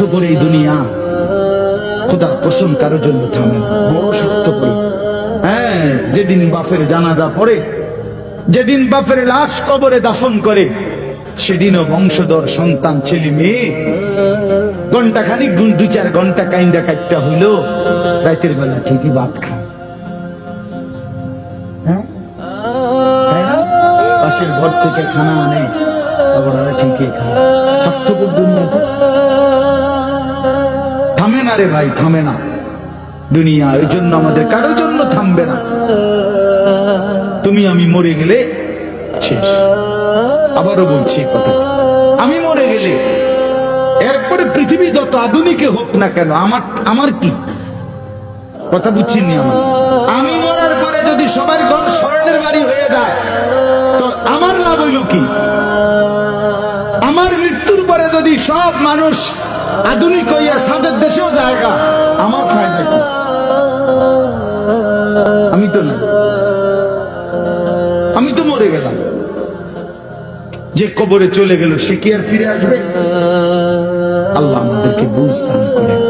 স্বার্থপর এই দুনিয়া, খোদার কসম কারোর জন্য থামে না, বড় স্বার্থপর। হ্যাঁ, যেদিন বাপের জানাজা পড়ে, যেদিন বাপের লাশ কবরে দাফন করে, সেদিনও বংশধর সন্তান ছেলে মেয়ে ঘন্টাখানিক 2-4 ঘন্টা কাইন্দা কাটটা হইল, রাতের বেলা ঠিকই ভাত খায়। হ্যাঁ, পাশের ঘর থেকে খানা আনে, আবার ঠিকই খায়। স্বার্থপর দুনিয়াতে থামে না রে ভাই, থামে না দুনিয়া। ওই জন্য আমাদের কারোর জন্য থামবে না। তুমি আমি মরে গেলে শেষ। আবারও বলছি কথা, আমি মরে গেলে এরপরে পৃথিবী যত আধুনিক হোক না কেন, আমার কি কথা বুঝছিনি? আমি মরার পরে যদি সবার ঘর স্বর্ণের বাড়ি হয়ে যায়, তো আমার লাভ হইল কি? আমার মৃত্যুর পরে যদি সব মানুষ আধুনিক হইয়া সাদের দেশেও জায়গা, আমার ফায়দা কি? আমি তো না, আমি তো মরে গেলাম। যে কবরে চলে গেল সে কি আর ফিরে আসবে? আল্লাহ আমাদেরকে বুঝ দান করেন।